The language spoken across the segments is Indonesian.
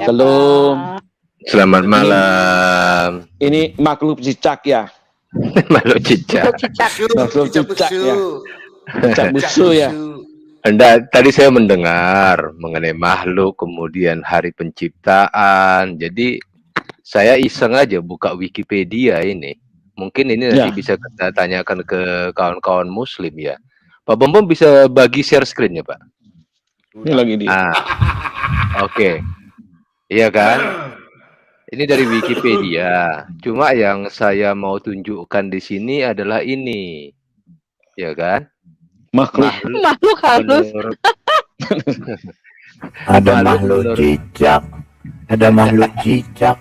Shalom. Selamat malam. Ini makhluk cicak ya. Makhluk cicak. Makhluk cicak ya. Cicak busu ya. Tadi saya mendengar mengenai makhluk, kemudian hari penciptaan. Jadi saya iseng aja buka Wikipedia ini. Mungkin ini nanti bisa kita tanyakan ke kawan-kawan Muslim ya. Pak Bom bisa bagi share screen-nya, Pak? Ini lagi dia. Oke. Iya kan? Ini dari Wikipedia. Cuma yang saya mau tunjukkan di sini adalah ini. Ya kan? Makhluk halus. Ada makhluk cicak. Ada makhluk cicak.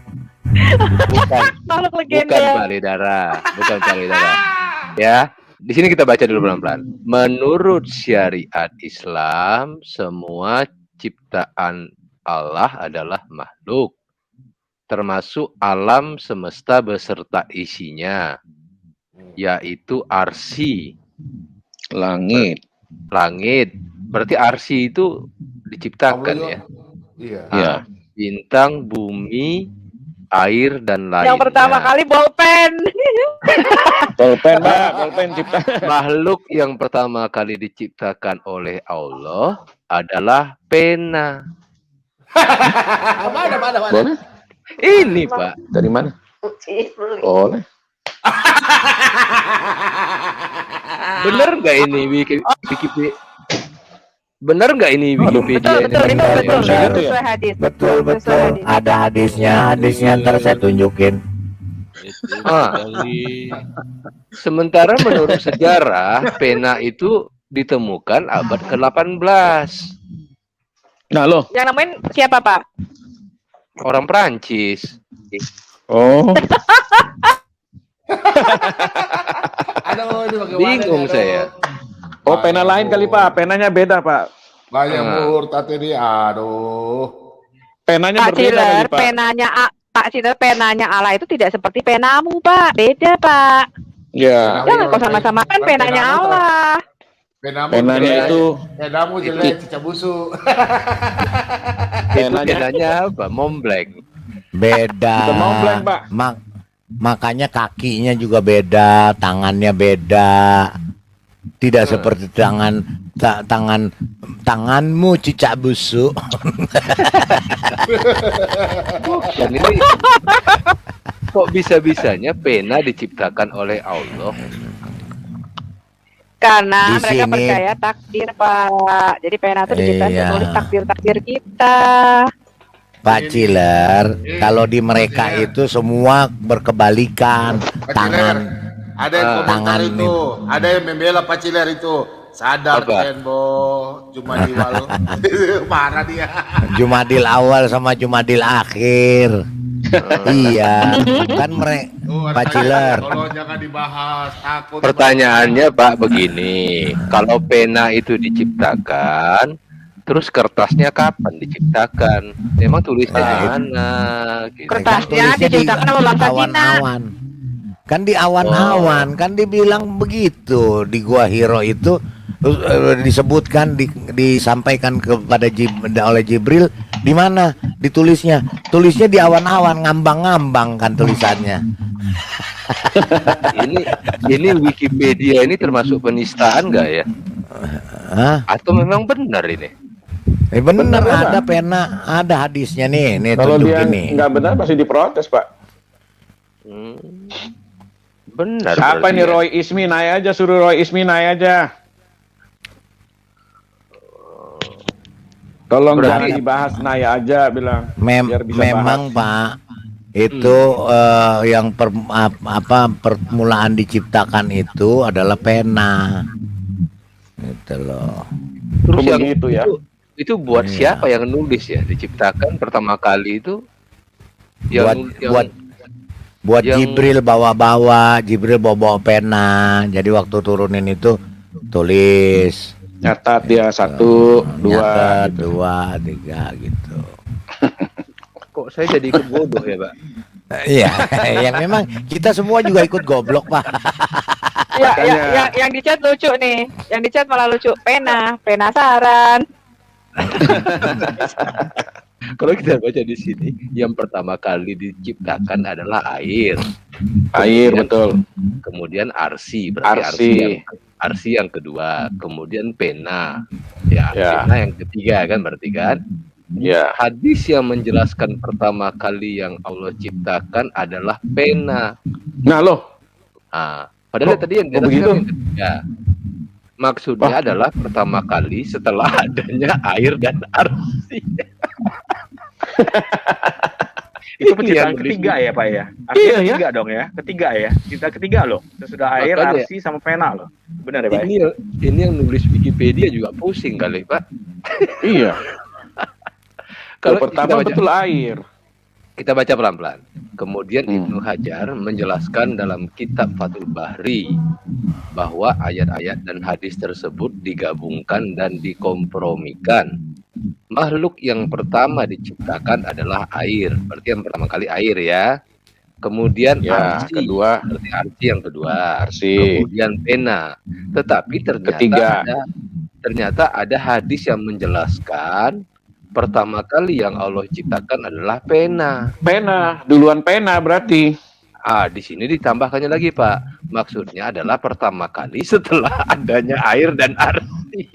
Bukan. Makhluk legenda. Bukan payudara. Bukan payudara. Ya. Di sini kita baca dulu pelan-pelan. Menurut syariat Islam, semua ciptaan Allah adalah makhluk, termasuk alam semesta beserta isinya, yaitu arsi, langit. Berarti arsi itu diciptakan ya. Iya. Bintang, bumi, air dan lainnya. Yang pertama kali bolpen. Bolpen, Pak. Bolpen cipta. Makhluk yang pertama kali diciptakan oleh Allah adalah pena. Mana? Boleh? Ini Pak. Dari mana? Boleh. Bener nggak ini Wikipedia? Bener nggak ini Wikipedia? Betul. Sesuai hadis. Betul. Ada hadisnya ntar saya tunjukin. Sementara menurut sejarah, pena itu ditemukan abad ke-18. Nah, loh. Yang namain siapa, Pak? Orang Prancis. Oh. Aduh, ini bagaimana? Bingung saya. Oh, pena lain kali, Pak. Penanya beda, Pak. Banyak murtad ini, aduh. Penanya Pak berbeda Ciler, kali, Pak. Pak Ciler, penanya Allah itu tidak seperti penamu, Pak. Beda, Pak. Ya. Jangan kau sama-sama kan penanya Allah. Penanya itu. Penamu jelek, cicak busuk. Penanya apa? Montblanc. Beda. Bukan Montblanc, Pak. Makanya kakinya juga beda, tangannya beda. Tidak seperti tanganmu cicak busuk. Bukan ini. Kok bisa-bisanya pena diciptakan oleh Allah? Karena Di mereka sini. percaya takdir, Pak. Jadi pena itu diciptakan Iya. untuk nulis takdir-takdir kita. Pak Ciler, kalau di mereka itu semua berkebalikan. Tangan Ada yang komentar tangan itu, ada yang membela Pak Ciler itu. Sadar Apa? Kenbo, cuma diwal. Marah dia. Jumadil awal sama Jumadil akhir. Iya, kan mereka Pak Ciler. Tolong jangan dibahas, takut. Pertanyaannya Pak begini, kalau pena itu diciptakan, terus kertasnya kapan diciptakan? Memang tulisnya di mana? Gitu. Kertasnya diciptakan sama bangsa Cina. awan-awan. Kan di awan-awan, kan dibilang begitu di Gua Hiro itu disebutkan disampaikan kepada oleh Jibril di mana ditulisnya? Tulisnya di awan-awan, ngambang-ngambang kan tulisannya. ini Wikipedia ini termasuk penistaan nggak ya? Hah? Atau memang benar ini? Bener, Bener, ada pena, ada hadisnya nih Kalau dia tunjukin nih. nggak benar pasti diprotes, Pak. Benar. Siapa berarti nih ya. Roy Ismi? Naik aja, suruh Roy Ismi naik aja. Tolong Berarti- jangan dibahas, naik aja bilang. Biar bisa Memang Pak itu yang permulaan diciptakan itu adalah pena. Gitu loh. Terus yang Begitu ya. itu buat Iya. siapa yang nulis ya? Diciptakan pertama kali itu Buat yang- Jibril bawa pena. Jadi waktu turunin itu tulis Nyatat dia 1, 2. nyata, gitu. 2, 3 gitu. kok saya jadi ikut bodoh ya, Pak? Iya, ya memang kita semua juga ikut goblok, Pak. Yang di chat lucu nih. Yang di chat malah lucu. Penasaran. Kalau kita baca di sini, yang pertama kali diciptakan adalah air. Air, Kemudian- betul. Kemudian arsi, berarti arsi yang kedua. Kemudian pena, ya, Ya. pena yang ketiga kan berarti kan. Ya. Hadis yang menjelaskan pertama kali yang Allah ciptakan adalah pena. Nah loh, Padahal Kok- tadi yang kok jelaskan begitu? yang ketiga. Maksudnya Wah. adalah pertama kali setelah adanya air dan arsi. Itu Ini penciptaan yang ketiga ya Pak ya? Iya, Artinya ya. ketiga dong ya? Ketiga ya? Kita ketiga loh. Sesudah air, Makanya. arsi, sama pena loh. Benar ya Pak? Ini yang nulis Wikipedia juga pusing kali Pak. Iya. Kalau Pertama betul air. kita baca pelan-pelan. Kemudian Hmm. Ibnu Hajar menjelaskan dalam kitab Fathul Bahri bahwa ayat-ayat dan hadis tersebut digabungkan dan dikompromikan. Makhluk yang pertama diciptakan adalah air. Berarti yang pertama kali air ya. Kemudian Ya, arsi. kedua Berarti arsi yang kedua. arsi. Kemudian pena. Tetapi Ketiga. ternyata ada hadis yang menjelaskan pertama kali yang Allah ciptakan adalah pena. Pena, duluan pena berarti. Di sini ditambahkannya lagi Pak. Maksudnya adalah pertama kali setelah adanya air dan arsi.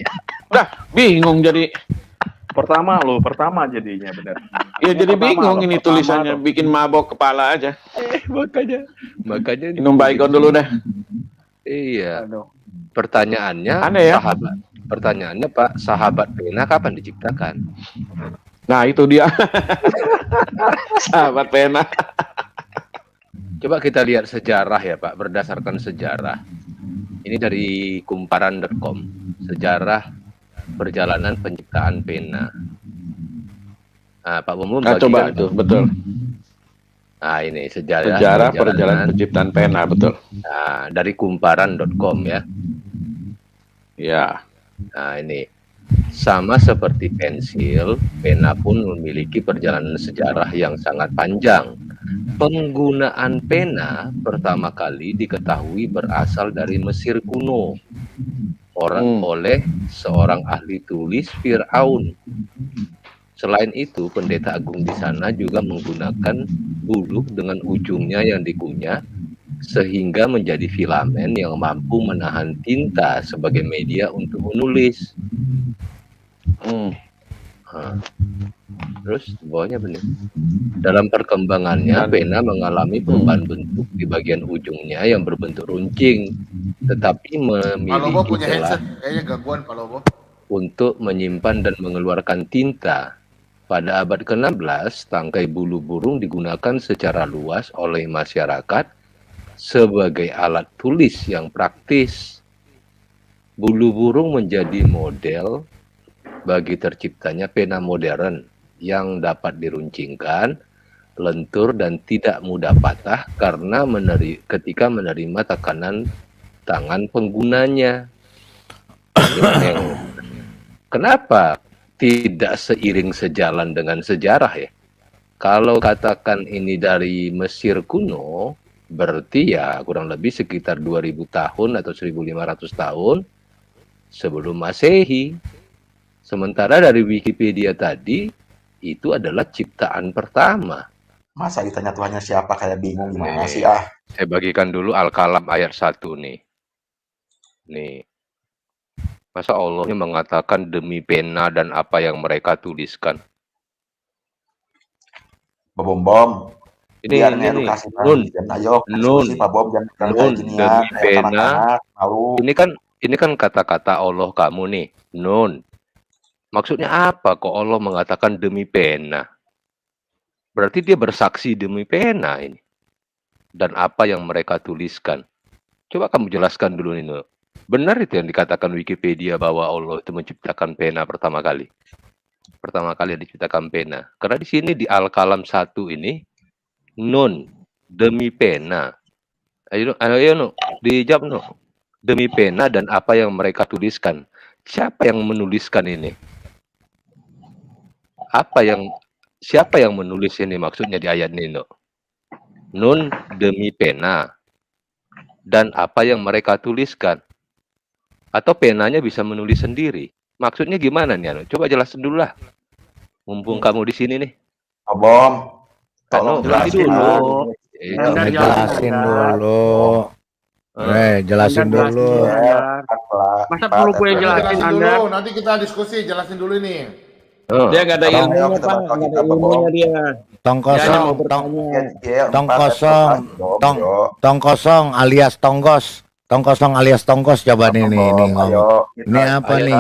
Bingung jadi. Pertama jadinya benar. Ya jadi Pertama bingung loh, ini pertama tulisannya, loh. bikin mabok kepala aja. Makanya Minum baygon dulu deh. Iya. Aduh. Pertanyaannya Aneh ya? Pertanyaannya Pak, sahabat pena kapan diciptakan? Nah itu dia. Sahabat pena. Coba kita lihat sejarah ya Pak, berdasarkan sejarah. Ini dari kumparan.com, sejarah perjalanan penciptaan pena. Pak Bumbu Nah coba itu betul. Ini sejarah Perjalanan penciptaan pena, betul. dari kumparan.com ya. Ya. Nah ini sama seperti pensil, pena pun memiliki perjalanan sejarah yang sangat panjang. Penggunaan pena pertama kali diketahui berasal dari Mesir kuno oleh seorang ahli tulis Fir'aun. Selain itu, pendeta agung di sana juga menggunakan bulu dengan ujungnya yang dikunyah sehingga menjadi filamen yang mampu menahan tinta sebagai media untuk menulis. Terus bawahnya benar. Dalam perkembangannya, pena mengalami perubahan bentuk di bagian ujungnya yang berbentuk runcing, tetapi Palobo memiliki punya celah headset, kayaknya gangguan Palobo. untuk menyimpan dan mengeluarkan tinta. Pada abad ke-16, tangkai bulu burung digunakan secara luas oleh masyarakat sebagai alat tulis yang praktis. Bulu burung menjadi model bagi terciptanya pena modern yang dapat diruncingkan, lentur dan tidak mudah patah karena ketika menerima tekanan tangan penggunanya. Kenapa tidak seiring sejalan dengan sejarah ya? Kalau katakan ini dari Mesir kuno, berarti ya kurang lebih sekitar 2000 tahun atau 1500 tahun sebelum Masehi. Sementara dari Wikipedia tadi, itu adalah ciptaan pertama. Masa ditanya Tuhannya siapa, kayak bingung gimana sih Saya bagikan dulu Al-Kalam ayat 1 nih. Nih. Masa Allah mengatakan demi pena dan apa yang mereka tuliskan. Bom. Ini edukasi Nun. Ayo, Nun. Pak Bom, jangan Nun, kayak gini demi ya. pena. Tahu. Ini kan kata-kata Allah kamu nih, Nun. Maksudnya apa kok Allah mengatakan demi pena? Berarti dia bersaksi demi pena ini. Dan apa yang mereka tuliskan. Coba kamu jelaskan dulu nih, Nun. Benar itu yang dikatakan Wikipedia bahwa Allah itu menciptakan pena pertama kali. Pertama kali diciptakan pena. Karena di sini di Al-Kalam 1 ini, Nun, demi pena. Ayo Nun, dijawab Nun. Demi pena dan apa yang mereka tuliskan. Siapa yang menuliskan ini? Siapa yang menulis ini maksudnya di ayat ini, Nun? Nun demi pena dan apa yang mereka tuliskan. Atau penanya bisa menulis sendiri. Maksudnya gimana nih? Coba jelasin dulu lah. Mumpung kamu di sini nih. Pak Bom, tolong Anu, nanti jelasin dulu. dulu. Nah, jelasin dulu. Jelasin dulu. Masa perlu gue jelasin Jelasin Anda? dulu, nanti kita diskusi, jelasin dulu ini. Dia nggak ada Tolong, ilmunya, ayo kita Pak. bantu Nggak ada kita, Pak ilmunya Bom. dia. Tong Dia hanya kosong, mau tong Iya, tong 4 kosong, Bom, tong yo. tong kosong alias tonggos. Tong kosong alias tonggos coba nih Pak nih Bom, ngomong. ayo, kita- Ini apa Ayat nih?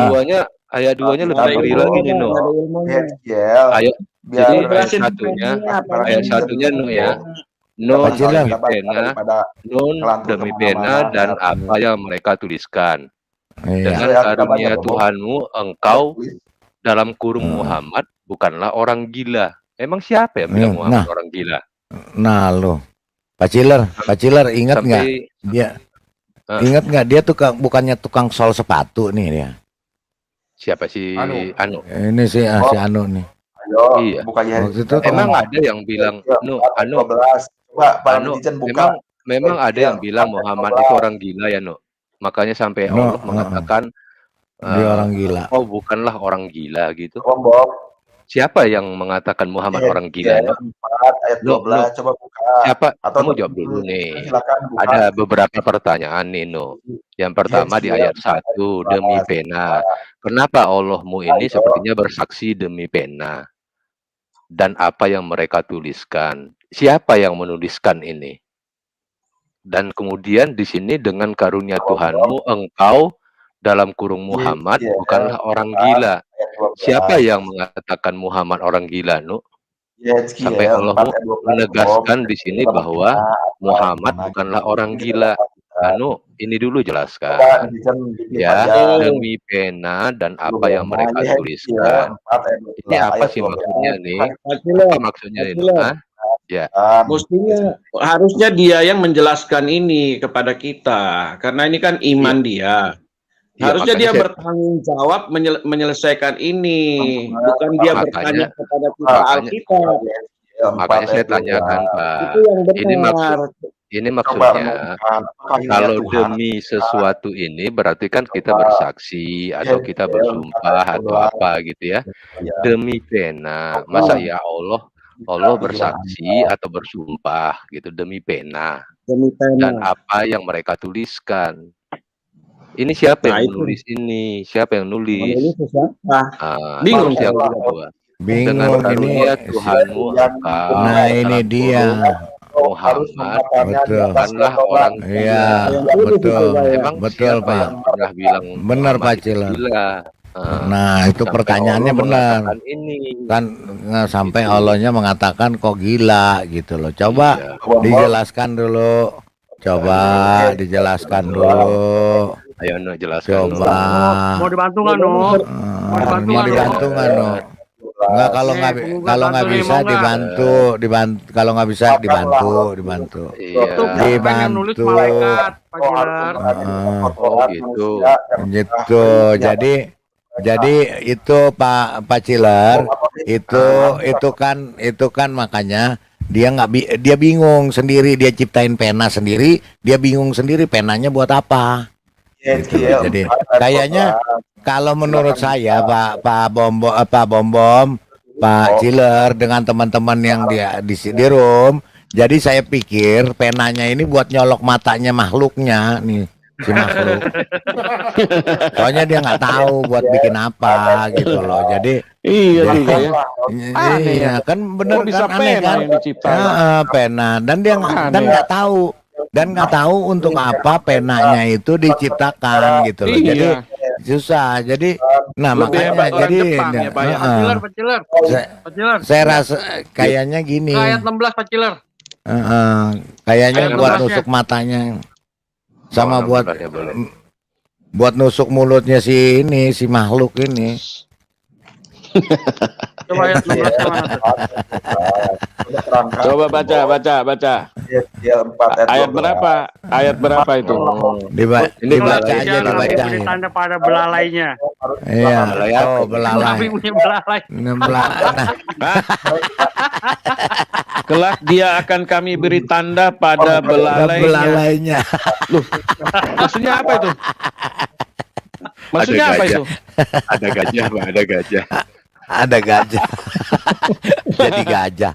ayat duanya Nggak lebih ada ngeri ilmunya, lagi nih, Pak. Nu. Nggak ada ilmunya. Yes, Ayo, biar jadi Jelasin satunya, apa ayat ini? satunya Nu ya. Bom. Nun Paciler. demi pena, nun Kelantur demi kemana-mana, pena dan ya. apa yang mereka tuliskan. Iya. Dengan Iya, karunia Bom. Tuhanmu, engkau dalam kurung Hmm. Muhammad bukanlah orang gila. Emang siapa yang bilang Nah. Muhammad orang gila? Nah lo, Pak Ciler ingat nggak? Sampai Dia Ah. ingat nggak dia bukannya tukang sol sepatu nih dia. siapa si Anu? Ini si si Anu nih. Ayo, Iya. buka ya. Waktu itu Emang ada yang bilang Nu, Anu, 12. Coba Pak Anu, Netizen buka. memang ada yang bilang Muhammad itu orang gila ya, Nu. Makanya sampai No, Allah mengatakan dia orang gila. oh bukanlah orang gila gitu. Bom. Siapa yang mengatakan Muhammad orang gila? Nu? 4 ayat No, 12 coba buka. Siapa? Atau Kamu jawab dulu nih. Silakan buka. Ada beberapa pertanyaan nih, Nu. Yang pertama di ayat 1, demi pena. Kenapa Allahmu ini sepertinya bersaksi demi pena? Dan apa yang mereka tuliskan? Siapa yang menuliskan ini? Dan kemudian di sini dengan karunia Tuhanmu, engkau dalam kurung Muhammad bukanlah orang gila. Siapa yang mengatakan Muhammad orang gila, Nu? Sampai Allah menegaskan di sini bahwa Muhammad bukanlah orang gila. Anu, ini dulu jelaskan. Ya, demi pena dan apa yang mereka tuliskan. Ini apa sih maksudnya nih? Apa maksudnya ini? Ya. Mestinya harusnya dia yang menjelaskan ini kepada kita, karena ini kan iman dia. Ya, Harusnya dia makanya bertanggung jawab menyelesaikan ini, bukan dia bertanya kepada kita Alkitab. Makanya saya tanyakan, Pak. Itu yang benar. Ini maksudnya kalau demi sesuatu ini berarti kan kita bersaksi atau kita bersumpah atau apa gitu ya. Demi pena. Masa ya Allah bersaksi atau bersumpah gitu demi pena. Demi pena. Dan apa yang mereka tuliskan. Ini siapa yang menulis ini? Siapa yang nulis? Bingung yang kedua. Bingung Dengan ini. karunia Tuhanmu engkau. Nah ini dia. Muhammad Betul. bukanlah orang Iya, gila. betul. Emang Betul, siapa Pak. yang pernah bilang Benar, Muhammad Pak itu Ciler. gila? Nah, itu Sampai pertanyaannya Allah benar. mengatakan Ini. Kan sampai Gitu. Allahnya mengatakan kok gila gitu loh. Coba Iya. dijelaskan dulu. Coba dijelaskan dulu. Ayo Nu jelaskan. Nu. Coba. Mau dibantu nggak, No? Mau dibantu nggak, No? Enggak, kalau nggak bisa dibantu, kalau nggak bisa dibantu. Iya. Pengen nulis malaikat, Pak Ciler. Oh gitu. Gitu. Jadi itu Pak Ciler itu kan makanya dia bingung sendiri, dia ciptain pena sendiri, dia bingung sendiri penanya buat apa. Gitu. Jadi kayaknya kalau menurut saya Pak Bom, Pak Ciler dengan teman-teman yang di room, jadi saya pikir penanya ini buat nyolok matanya makhluknya nih, si makhluk. Soalnya dia nggak tahu buat bikin apa gitu loh. Jadi Iya juga ya. iya kan bener bisa kan aneh pena kan yang diciptain? pena dan dia nggak tahu untuk apa penanya itu diciptakan gitu loh. Jadi susah. Jadi makanya jadi Pak Ciler. saya rasa kayaknya gini. Ayat 16 Pak Ciler. Kayaknya Ayat buat 16 -nya. nusuk matanya sama Boleh, buat boleh. buat nusuk mulutnya si makhluk ini. Coba ayat 16 mana tuh? Coba baca. Ayat berapa itu? Dibaca aja, dibaca. Beri tanda pada belalainya. Iya, belalai. Nabi punya belalai. Kelak dia akan kami beri tanda pada belalainya. Belalainya. Maksudnya apa itu? Maksudnya Ada apa gajah. itu? Ada gajah, Pak, ada gajah. Ada gajah. Jadi gajah.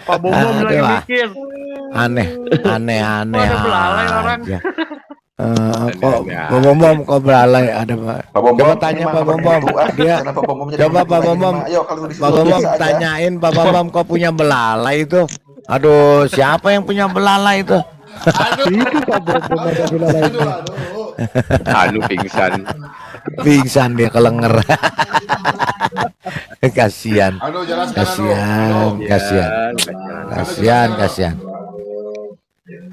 Pak Bombom lagi Aduh, mikir. aneh Ada belalai orang. aja. Kok Pak Bombom kok belalai ada Pak? Pak Bom Coba Bom, tanya ini mah Pak makin Bombom. tua. Dia Kenapa Bom Bom jadi coba makin Pak tua ini, Bombom. mah? Ayo kalau disuruh Pak Bombom biasa aja. tanyain Pak Bombom kok punya belalai itu. Aduh, siapa yang punya belalai itu? Itu Pak Bombom ada belalai. Anu pingsan. Pingsan dia kelenger. Kasihan. Anu jelaskan Kasihan, anu. kasihan. Kasihan.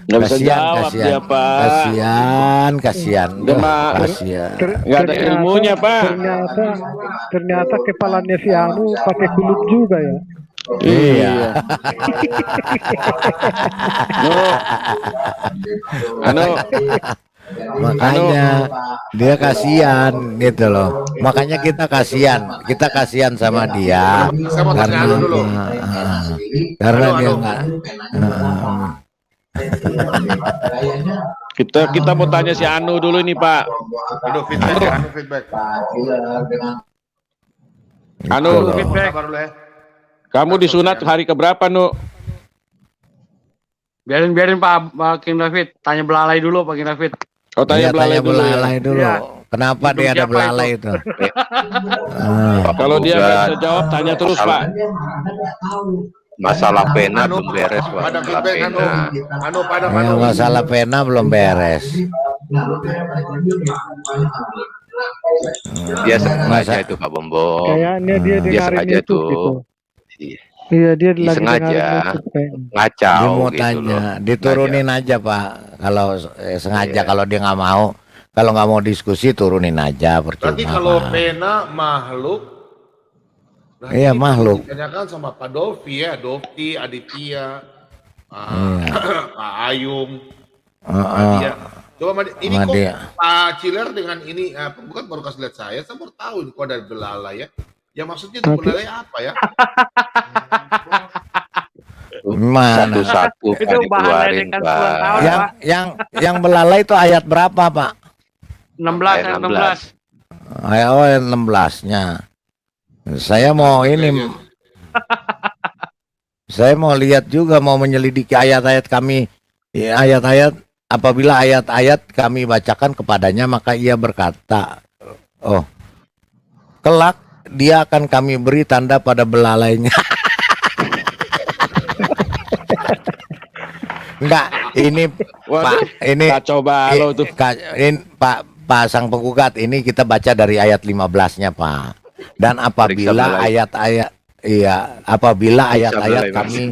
Nggak bisa jawab dia, Pak. Kasihan. Dia mah- Kasihan. Nggak ada ilmunya, Pak. Ternyata kepalanya si Anu pakai kulit juga ya. Iya. Anu, Makanya dia kasihan gitu loh. Makanya kita kasihan sama dia. Saya mau tanya Anu dulu. Karena Anu, dia Anu. nggak. kita mau tanya si Anu dulu nih, Pak. Aduh, feedback ya, anu feedback. Anu, Gitu loh. Feedback baru deh. kamu disunat hari keberapa, Nu? Biarin Pak King David. Tanya belalai dulu Pak King David. Oh, tanya Iya, belalai dulu. ya. belalai dulu. Iya. Kenapa Hidup dia ada siapa belalai itu? Kalau dia nggak bisa jawab, tanya terus, Pak. Masalah pena Anu, belum beres, Pak. pada Masalah feedback anu. pena. Anu pada Ya, anu. masalah pena belum beres. Dia sengaja Masa- itu Pak Bombom. Kayaknya dia Dia dengerin sengaja YouTube tuh. gitu. Iya. Iya dia lagi Sengaja. dengerin YouTube kayaknya. Ngacau Dia mau gitu tanya, loh. diturunin aja Pak. Kalau sengaja, Iya. kalau dia nggak mau, kalau nggak mau diskusi turunin aja percuma. Berarti kalau Pak. pena makhluk. berarti Iya, itu makhluk. Ditanyakan sama Pak Dovi ya, Dovti, Aditya, Iya. Pak Ayung, Heeh. Dia. Coba ini Sama kok dia. Pak Ciler dengan ini bukan baru kasih lihat saya baru tahu ini kok ada belalai ya. Ya maksudnya itu belalai apa ya? Mana? Satu-satu Itu kan bahan dikeluarin, ledekan Pak. puluhan tahun, Yang Pak. yang belalai itu ayat berapa Pak? 16 Ayat 16. Ayat 16-nya. Saya mau ini, saya mau lihat juga, mau menyelidiki ayat-ayat kami, ya, ayat-ayat. Apabila ayat-ayat kami bacakan kepadanya, maka ia berkata, oh, kelak dia akan kami beri tanda pada belalainya. Enggak, ini Pak, ini Kacau balau tuh. ini Pak Sang Penggugat, ini kita baca dari ayat 15-nya Pak. Dan apabila Periksa ayat-ayat, iya, apabila ayat-ayat Balai, Mas. kami,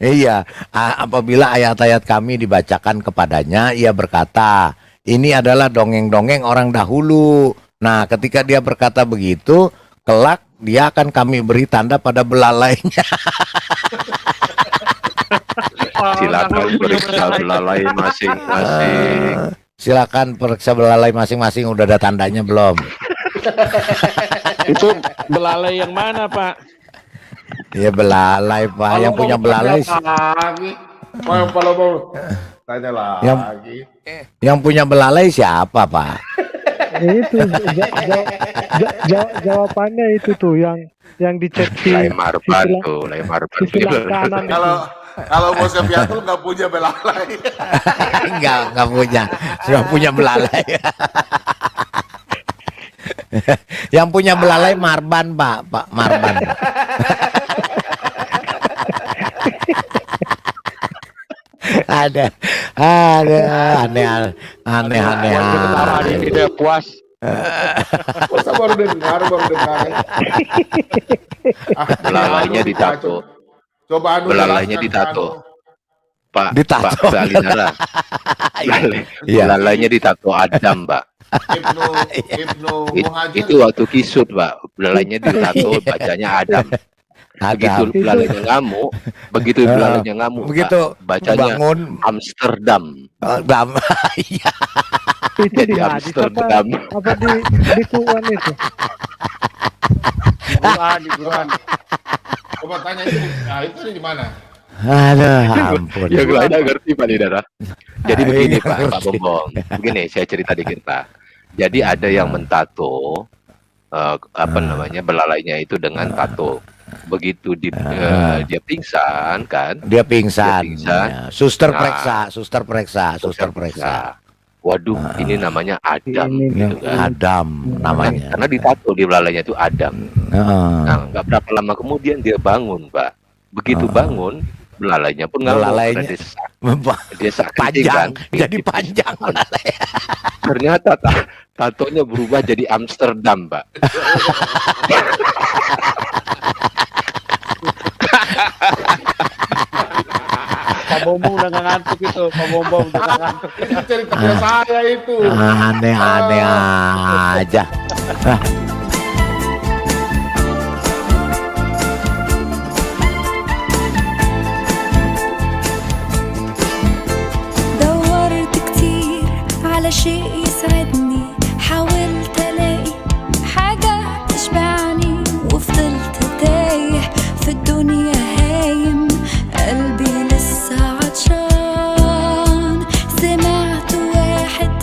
iya, apabila ayat-ayat kami dibacakan kepadanya, ia berkata, ini adalah dongeng-dongeng orang dahulu. Nah, ketika dia berkata begitu, kelak dia akan kami beri tanda pada belalainya. Silakan periksa belalai masing-masing. Silakan periksa belalai masing-masing. Udah ada tandanya belum? Itu belalai yang mana, Pak? Ya belalai Pak, yang punya belalai lagi. Kalau mau tanya lagi. yang punya belalai siapa Pak? Itu jawabannya itu tuh yang dicek di Lai Marban tuh, Lai Marban. sebelah kanan itu. Kalau mau Sepiatul nggak punya belalai. Enggak punya. Sudah punya belalai. Yang punya belalai Marban Pak Marban. ada aneh. Tidak puas. Masa baru dengar. Belalainya ditato. Coba anu Belalainya jelaskan, ditato. anu. Pak Ditato. Pak Alinara. Iya. Belalainya ditato Adam, Pak. Ibnu Muhajir. Itu waktu kisut, Pak. Belalainya ditato, bacanya Adam. Begitu Ada. belalainya ngamuk, begitu belalainya ngamuk, Begitu Pak, bacanya bangun Amsterdam. dam. Iya. Itu di Jadi hadis Amsterdam. apa di Quran itu? Di Quran. Coba tanya itu, nah itu di mana? Aduh, ampun. Ya gue ada ngerti Pak Lidara. Jadi begini Iya, Pak ngerti. Bombong. Begini saya cerita dikit Pak. Jadi ada yang mentato namanya belalainya itu dengan tato. Begitu dia pingsan kan? Dia pingsan. Dia pingsan. Ya. Suster Nah, periksa. Waduh, ini namanya Adam gitu kan. Adam namanya. Karena ditato di belalainya itu Adam. Nah, nggak berapa lama kemudian dia bangun, Pak. Begitu bangun, belalainya pun nggak Belalainya dia sakit panjang, kan. jadi panjang belalai. Ternyata tatonya berubah jadi Amsterdam, Pak. Pak Bombong udah nggak ngantuk itu. Pak Bombong udah nggak ngantuk. Ini ceritanya saya itu. Aneh-aneh aja. دورت كتير على شيء يسعدني، حاولت الاقي حاجة تشبعني، وفضلت تايه في الدنيا هايم، قلبي لسه عطشان. سمعت واحد